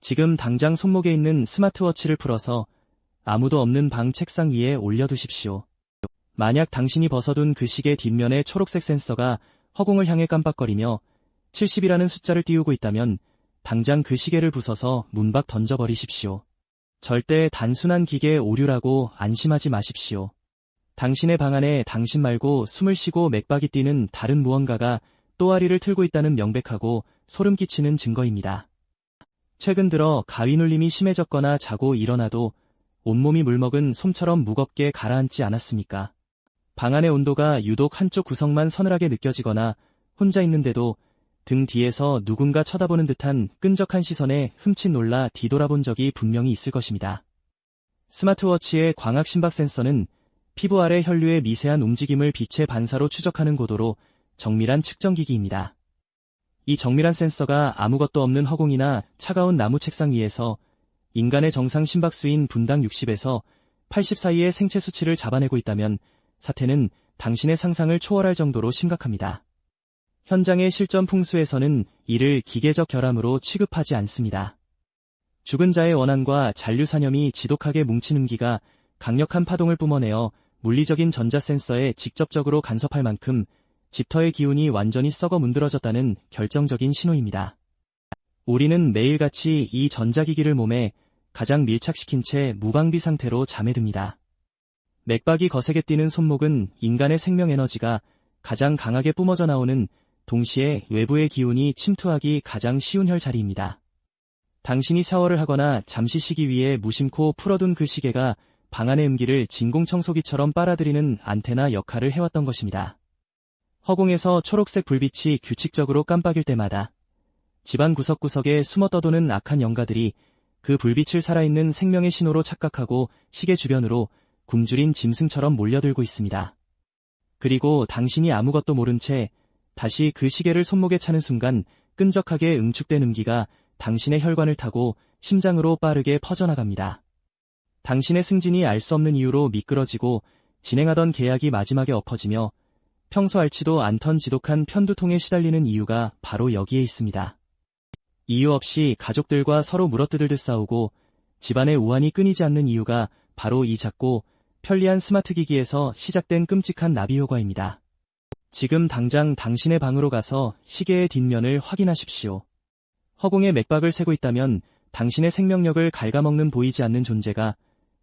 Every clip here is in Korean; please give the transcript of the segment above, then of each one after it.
지금 당장 손목에 있는 스마트워치를 풀어서 아무도 없는 방 책상 위에 올려두십시오. 만약 당신이 벗어둔 그 시계 뒷면의 초록색 센서가 허공을 향해 깜빡거리며 70이라는 숫자를 띄우고 있다면 당장 그 시계를 부숴서 문 밖 던져버리십시오. 절대 단순한 기계 오류라고 안심하지 마십시오. 당신의 방 안에 당신 말고 숨을 쉬고 맥박이 뛰는 다른 무언가가 또아리를 틀고 있다는 명백하고 소름 끼치는 증거입니다. 최근 들어 가위 눌림이 심해졌거나 자고 일어나도 온몸이 물먹은 솜처럼 무겁게 가라앉지 않았습니까? 방 안의 온도가 유독 한쪽 구석만 서늘하게 느껴지거나 혼자 있는데도 등 뒤에서 누군가 쳐다보는 듯한 끈적한 시선에 흠칫 놀라 뒤돌아본 적이 분명히 있을 것입니다. 스마트워치의 광학 심박 센서는 피부 아래 혈류의 미세한 움직임을 빛의 반사로 추적하는 고도로 정밀한 측정기기입니다. 이 정밀한 센서가 아무것도 없는 허공이나 차가운 나무 책상 위에서 인간의 정상 심박수인 분당 60에서 80 사이의 생체 수치를 잡아내고 있다면 사태는 당신의 상상을 초월할 정도로 심각합니다. 현장의 실전 풍수에서는 이를 기계적 결함으로 취급하지 않습니다. 죽은 자의 원한과 잔류산염이 지독하게 뭉친 음기가 강력한 파동을 뿜어내어 물리적인 전자센서에 직접적으로 간섭할 만큼 집터의 기운이 완전히 썩어 문드러졌다는 결정적인 신호입니다. 우리는 매일같이 이 전자기기를 몸에 가장 밀착시킨 채 무방비 상태로 잠에 듭니다. 맥박이 거세게 뛰는 손목은 인간의 생명 에너지가 가장 강하게 뿜어져 나오는 동시에 외부의 기운이 침투하기 가장 쉬운 혈 자리입니다. 당신이 샤워를 하거나 잠시 쉬기 위해 무심코 풀어둔 그 시계가 방 안의 음기를 진공청소기처럼 빨아들이는 안테나 역할을 해왔던 것입니다. 허공에서 초록색 불빛이 규칙적으로 깜빡일 때마다 집안 구석구석에 숨어 떠도는 악한 영가들이 그 불빛을 살아있는 생명의 신호로 착각하고 시계 주변으로 굶주린 짐승처럼 몰려들고 있습니다. 그리고 당신이 아무것도 모른 채 다시 그 시계를 손목에 차는 순간 끈적하게 응축된 음기가 당신의 혈관을 타고 심장으로 빠르게 퍼져나갑니다. 당신의 승진이 알 수 없는 이유로 미끄러지고 진행하던 계약이 마지막에 엎어지며 평소 앓지도 않던 지독한 편두통에 시달리는 이유가 바로 여기에 있습니다. 이유 없이 가족들과 서로 물어뜯을 듯 싸우고 집안의 우환이 끊이지 않는 이유가 바로 이 작고 편리한 스마트 기기에서 시작된 끔찍한 나비 효과입니다. 지금 당장 당신의 방으로 가서 시계의 뒷면을 확인하십시오. 허공에 맥박을 세고 있다면 당신의 생명력을 갉아먹는 보이지 않는 존재가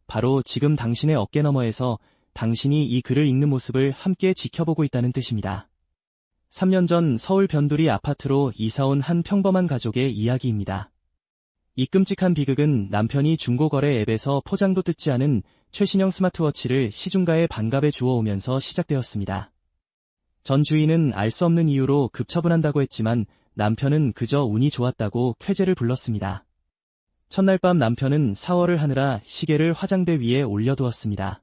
바로 지금 당신의 어깨 너머에서 당신이 이 글을 읽는 모습을 함께 지켜보고 있다는 뜻입니다. 3년 전 서울 변두리 아파트로 이사온 한 평범한 가족의 이야기입니다. 이 끔찍한 비극은 남편이 중고거래 앱에서 포장도 뜯지 않은 최신형 스마트워치를 시중가에 반값에 주워오면서 시작되었습니다. 전 주인은 알 수 없는 이유로 급처분한다고 했지만 남편은 그저 운이 좋았다고 쾌재를 불렀습니다. 첫날 밤 남편은 샤워를 하느라 시계를 화장대 위에 올려두었습니다.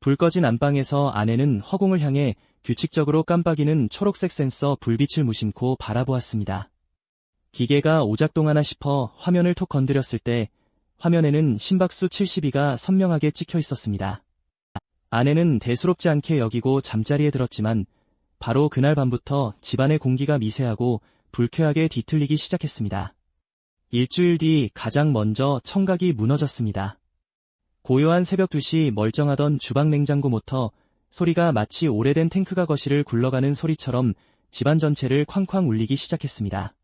불 꺼진 안방에서 아내는 허공을 향해 규칙적으로 깜빡이는 초록색 센서 불빛을 무심코 바라보았습니다. 기계가 오작동하나 싶어 화면을 톡 건드렸을 때 화면에는 심박수 72가 선명하게 찍혀 있었습니다. 아내는 대수롭지 않게 여기고 잠자리에 들었지만 바로 그날 밤부터 집안의 공기가 미세하고 불쾌하게 뒤틀리기 시작했습니다. 일주일 뒤 가장 먼저 청각이 무너졌습니다. 고요한 새벽 2시 멀쩡하던 주방 냉장고 모터 소리가 마치 오래된 탱크가 거실을 굴러가는 소리처럼 집안 전체를 쾅쾅 울리기 시작했습니다.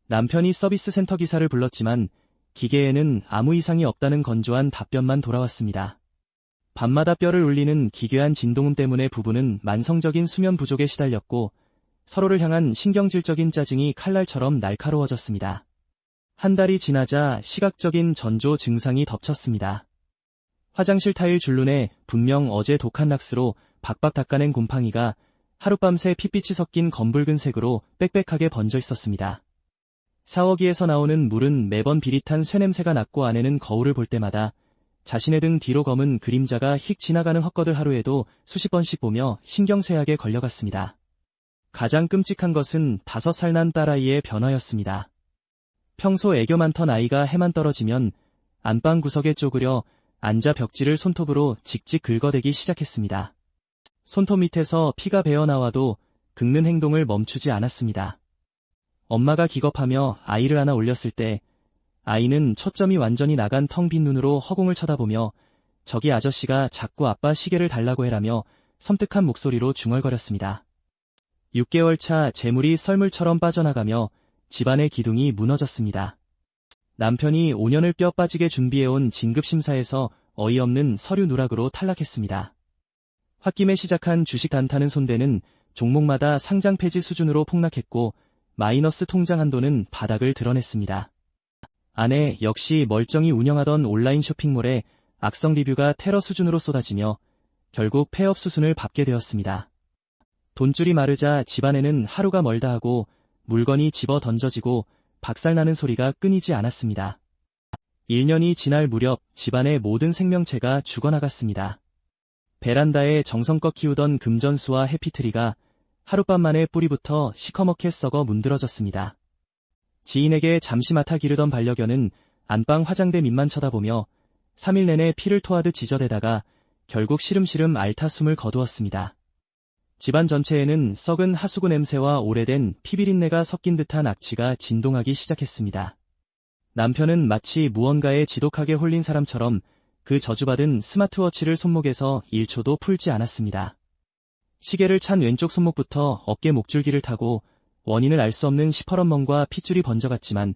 남편이 서비스 센터 기사를 불렀지만 기계에는 아무 이상이 없다는 건조한 답변만 돌아왔습니다. 밤마다 뼈를 울리는 기괴한 진동음 때문에 부부는 만성적인 수면 부족에 시달렸고 서로를 향한 신경질적인 짜증이 칼날처럼 날카로워졌습니다. 한 달이 지나자 시각적인 전조 증상이 덮쳤습니다. 화장실 타일 줄눈에 분명 어제 독한 락스로 박박 닦아낸 곰팡이가 하룻밤새 핏빛이 섞인 검붉은 색으로 빽빽하게 번져 있었습니다. 샤워기에서 나오는 물은 매번 비릿한 쇠냄새가 났고 아내는 거울을 볼 때마다 자신의 등 뒤로 검은 그림자가 휙 지나가는 헛것을 하루에도 수십 번씩 보며 신경쇠약에 걸려갔습니다. 가장 끔찍한 것은 5살 난 딸아이의 변화였습니다. 평소 애교 많던 아이가 해만 떨어지면 안방 구석에 쪼그려 앉아 벽지를 손톱으로 직직 긁어대기 시작했습니다. 손톱 밑에서 피가 배어나와도 긁는 행동을 멈추지 않았습니다. 엄마가 기겁하며 아이를 안아 올렸을 때 아이는 초점이 완전히 나간 텅 빈 눈으로 허공을 쳐다보며 저기 아저씨가 자꾸 아빠 시계를 달라고 해라며 섬뜩한 목소리로 중얼거렸습니다. 6개월 차 재물이 썰물처럼 빠져나가며 집안의 기둥이 무너졌습니다. 남편이 5년을 뼈 빠지게 준비해온 진급심사에서 어이없는 서류 누락으로 탈락했습니다. 홧김에 시작한 주식 단타는 손대는 종목마다 상장 폐지 수준으로 폭락했고 마이너스 통장 한도는 바닥을 드러냈습니다. 아내 역시 멀쩡히 운영하던 온라인 쇼핑몰에 악성 리뷰가 테러 수준으로 쏟아지며 결국 폐업 수순을 밟게 되었습니다. 돈줄이 마르자 집안에는 하루가 멀다 하고 물건이 집어 던져지고 박살나는 소리가 끊이지 않았습니다. 1년이 지날 무렵 집안의 모든 생명체가 죽어나갔습니다. 베란다에 정성껏 키우던 금전수와 해피트리가 하룻밤 만에 뿌리부터 시커멓게 썩어 문드러졌습니다. 지인에게 잠시 맡아 기르던 반려견은 안방 화장대 밑만 쳐다보며 3일 내내 피를 토하듯 지저대다가 결국 시름시름 앓다 숨을 거두었습니다. 집안 전체에는 썩은 하수구 냄새와 오래된 피비린내가 섞인 듯한 악취가 진동하기 시작했습니다. 남편은 마치 무언가에 지독하게 홀린 사람처럼 그 저주받은 스마트워치를 손목에서 1초도 풀지 않았습니다. 시계를 찬 왼쪽 손목부터 어깨 목줄기를 타고 원인을 알 수 없는 시퍼런 멍과 핏줄이 번져갔지만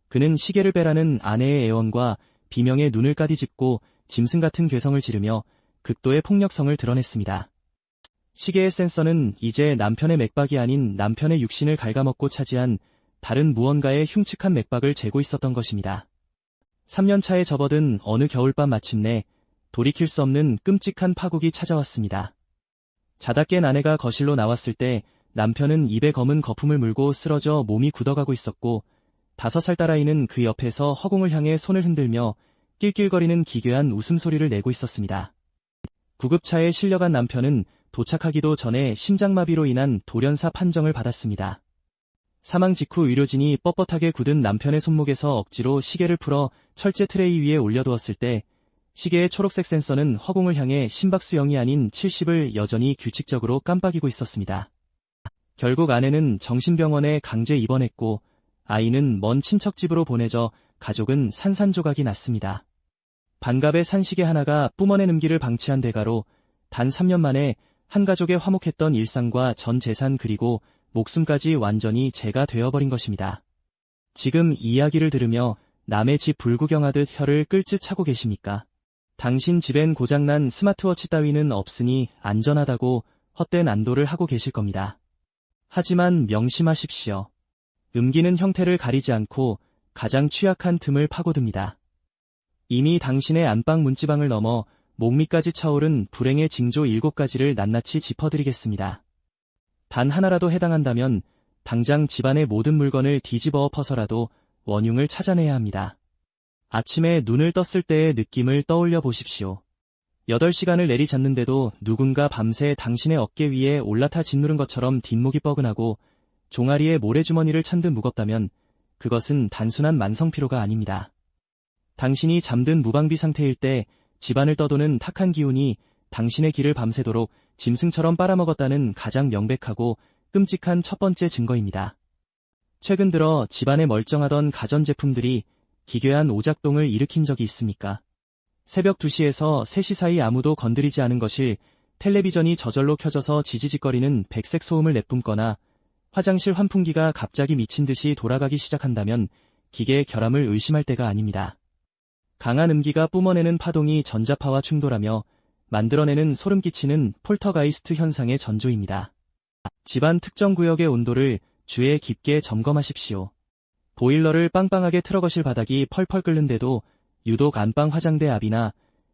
그는 시계를 빼라는 아내의 애원과 비명에 눈을 까디집고 짐승 같은 괴성을 지르며 극도의 폭력성을 드러냈습니다. 시계의 센서는 이제 남편의 맥박이 아닌 남편의 육신을 갉아먹고 차지한 다른 무언가의 흉측한 맥박을 재고 있었던 것입니다. 3년 차에 접어든 어느 겨울밤 마침내 돌이킬 수 없는 끔찍한 파국이 찾아왔습니다. 자다 깬 아내가 거실로 나왔을 때 남편은 입에 검은 거품을 물고 쓰러져 몸이 굳어가고 있었고 5살 딸아이는 그 옆에서 허공을 향해 손을 흔들며 낄낄거리는 기괴한 웃음소리를 내고 있었습니다. 구급차에 실려간 남편은 도착하기도 전에 심장마비로 인한 돌연사 판정을 받았습니다. 사망 직후 의료진이 뻣뻣하게 굳은 남편의 손목에서 억지로 시계를 풀어 철제 트레이 위에 올려두었을 때 시계의 초록색 센서는 허공을 향해 심박수 0이 아닌 70을 여전히 규칙적으로 깜빡이고 있었습니다. 결국 아내는 정신병원에 강제 입원했고 아이는 먼 친척집으로 보내져 가족은 산산조각이 났습니다. 반갑의 산시계 하나가 뿜어낸 음기를 방치한 대가로 단 3년 만에 한 가족의 화목했던 일상과 전 재산 그리고 목숨까지 완전히 재가 되어버린 것입니다. 지금 이 이야기를 들으며 남의 집 불구경하듯 혀를 끌짓 차고 계십니까? 당신 집엔 고장난 스마트워치 따위는 없으니 안전하다고 헛된 안도를 하고 계실 겁니다. 하지만 명심하십시오. 음기는 형태를 가리지 않고 가장 취약한 틈을 파고듭니다. 이미 당신의 안방 문지방을 넘어 목밑까지 차오른 불행의 징조 7가지를 낱낱이 짚어드리겠습니다. 단 하나라도 해당한다면 당장 집안의 모든 물건을 뒤집어 엎어서라도 원흉을 찾아내야 합니다. 아침에 눈을 떴을 때의 느낌을 떠올려 보십시오. 8시간을 내리잤는데도 누군가 밤새 당신의 어깨 위에 올라타 짓누른 것처럼 뒷목이 뻐근하고 종아리에 모래주머니를 찬 듯 무겁다면 그것은 단순한 만성피로가 아닙니다. 당신이 잠든 무방비 상태일 때 집안을 떠도는 탁한 기운이 당신의 기를 밤새도록 짐승처럼 빨아먹었다는 가장 명백하고 끔찍한 첫 번째 증거입니다. 최근 들어 집안에 멀쩡하던 가전제품들이 기괴한 오작동을 일으킨 적이 있습니까? 새벽 2시에서 3시 사이 아무도 건드리지 않은 것이 텔레비전이 저절로 켜져서 지지직거리는 백색 소음을 내뿜거나 화장실 환풍기가 갑자기 미친 듯이 돌아가기 시작한다면 기계의 결함을 의심할 때가 아닙니다. 강한 음기가 뿜어내는 파동이 전자파와 충돌하며 만들어내는 소름 끼치는 폴터가이스트 현상의 전조입니다. 집안 특정 구역의 온도를 주에 깊게 점검하십시오. 보일러를 빵빵하게 틀어 거실 바닥이 펄펄 끓는데도 유독 안방 화장대 앞이나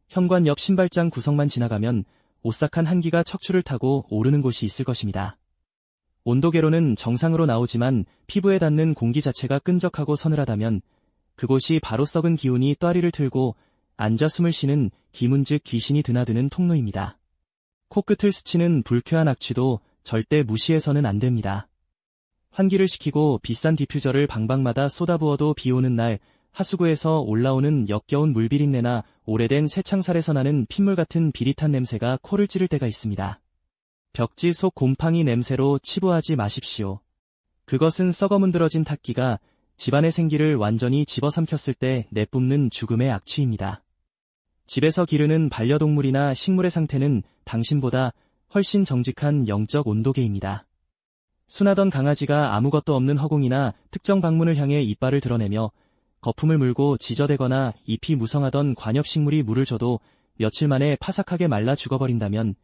현관 옆 신발장 구석만 지나가면 오싹한 한기가 척추를 타고 오르는 곳이 있을 것입니다. 온도계로는 정상으로 나오지만 피부에 닿는 공기 자체가 끈적하고 서늘하다면 그곳이 바로 썩은 기운이 또아리를 틀고 앉아 숨을 쉬는 기문즉 귀신이 드나드는 통로입니다. 코끝을 스치는 불쾌한 악취도 절대 무시해서는 안 됩니다. 환기를 시키고 비싼 디퓨저를 방방마다 쏟아부어도 비오는 날 하수구에서 올라오는 역겨운 물비린내나 오래된 새창살에서 나는 핏물 같은 비릿한 냄새가 코를 찌를 때가 있습니다. 벽지 속 곰팡이 냄새로 치부하지 마십시오. 그것은 썩어 문드러진 탁기가 집안의 생기를 완전히 집어삼켰을 때 내뿜는 죽음의 악취입니다. 집에서 기르는 반려동물이나 식물의 상태는 당신보다 훨씬 정직한 영적 온도계입니다. 순하던 강아지가 아무것도 없는 허공이나 특정 방문을 향해 이빨을 드러내며 거품을 물고 지저대거나 잎이 무성하던 관엽식물이 물을 줘도 며칠 만에 파삭하게 말라 죽어버린다면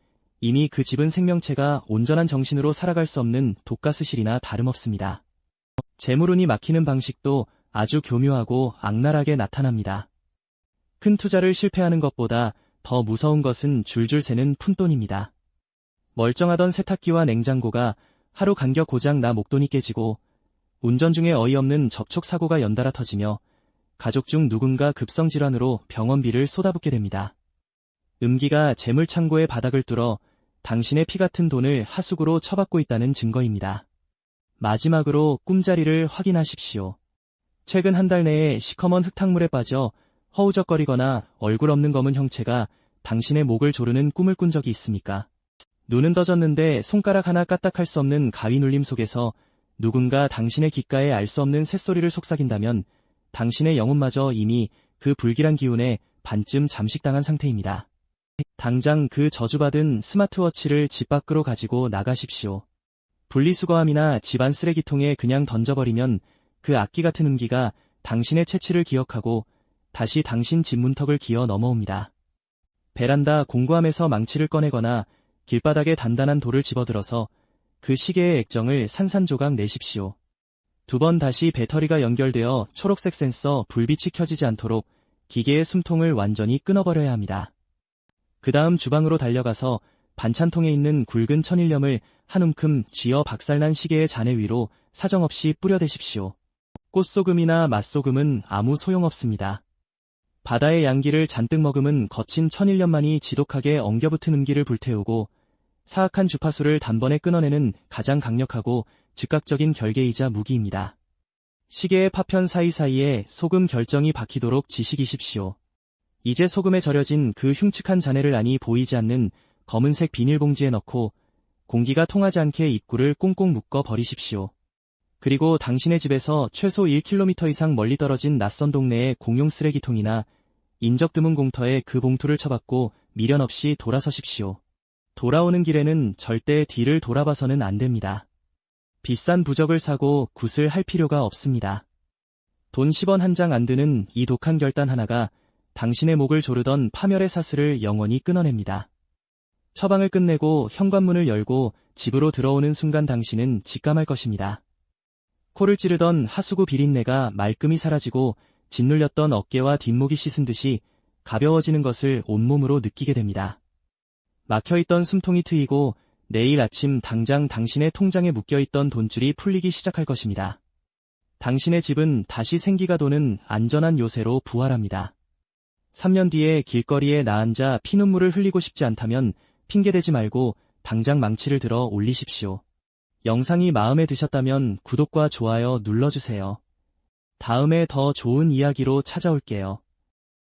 이미 그 집은 생명체가 온전한 정신으로 살아갈 수 없는 독가스실이나 다름없습니다. 재물운이 막히는 방식도 아주 교묘하고 악랄하게 나타납니다. 큰 투자를 실패하는 것보다 더 무서운 것은 줄줄 새는 푼돈입니다. 멀쩡하던 세탁기와 냉장고가 하루 간격 고장 나 목돈이 깨지고 운전 중에 어이없는 접촉사고가 연달아 터지며 가족 중 누군가 급성질환으로 병원비를 쏟아붓게 됩니다. 음기가 재물창고의 바닥을 뚫어 당신의 피 같은 돈을 하수구로 처박고 있다는 증거입니다. 마지막으로 꿈자리를 확인하십시오. 최근 한 달 내에 시커먼 흙탕물에 빠져 허우적거리거나 얼굴 없는 검은 형체가 당신의 목을 조르는 꿈을 꾼 적이 있습니까? 눈은 떠졌는데 손가락 하나 까딱할 수 없는 가위 눌림 속에서 누군가 당신의 귓가에 알 수 없는 새소리를 속삭인다면 당신의 영혼마저 이미 그 불길한 기운에 반쯤 잠식당한 상태입니다. 당장 그 저주받은 스마트워치를 집 밖으로 가지고 나가십시오. 분리수거함이나 집안 쓰레기통에 그냥 던져버리면 그 악기 같은 음기가 당신의 채취를 기억하고 다시 당신 집 문턱을 기어 넘어옵니다. 베란다 공구함에서 망치를 꺼내거나 길바닥에 단단한 돌을 집어들어서 그 시계의 액정을 산산조각 내십시오. 2번 다시 배터리가 연결되어 초록색 센서 불빛이 켜지지 않도록 기계의 숨통을 완전히 끊어버려야 합니다. 그 다음 주방으로 달려가서 반찬통에 있는 굵은 천일염을 한 움큼 쥐어 박살난 시계의 잔해 위로 사정없이 뿌려대십시오. 꽃소금이나 맛소금은 아무 소용없습니다. 바다의 양기를 잔뜩 머금은 거친 천일염만이 지독하게 엉겨붙은 음기를 불태우고 사악한 주파수를 단번에 끊어내는 가장 강력하고 즉각적인 결계이자 무기입니다. 시계의 파편 사이사이에 소금 결정이 박히도록 지식이십시오. 이제 소금에 절여진 그 흉측한 잔해를 아니 보이지 않는 검은색 비닐봉지에 넣고 공기가 통하지 않게 입구를 꽁꽁 묶어 버리십시오. 그리고 당신의 집에서 최소 1km 이상 멀리 떨어진 낯선 동네의 공용 쓰레기통이나 인적 드문 공터에 그 봉투를 처박고 미련 없이 돌아서십시오. 돌아오는 길에는 절대 뒤를 돌아봐서는 안 됩니다. 비싼 부적을 사고 굿을 할 필요가 없습니다. 돈 10원 한 장 안 드는 이 독한 결단 하나가 당신의 목을 조르던 파멸의 사슬을 영원히 끊어냅니다. 처방을 끝내고 현관문을 열고 집으로 들어오는 순간 당신은 직감할 것입니다. 코를 찌르던 하수구 비린내가 말끔히 사라지고 짓눌렸던 어깨와 뒷목이 씻은 듯이 가벼워지는 것을 온몸으로 느끼게 됩니다. 막혀있던 숨통이 트이고 내일 아침 당장 당신의 통장에 묶여있던 돈줄이 풀리기 시작할 것입니다. 당신의 집은 다시 생기가 도는 안전한 요새로 부활합니다. 3년 뒤에 길거리에 나앉아 피눈물을 흘리고 싶지 않다면 핑계대지 말고 당장 망치를 들어 올리십시오. 영상이 마음에 드셨다면 구독과 좋아요 눌러주세요. 다음에 더 좋은 이야기로 찾아올게요.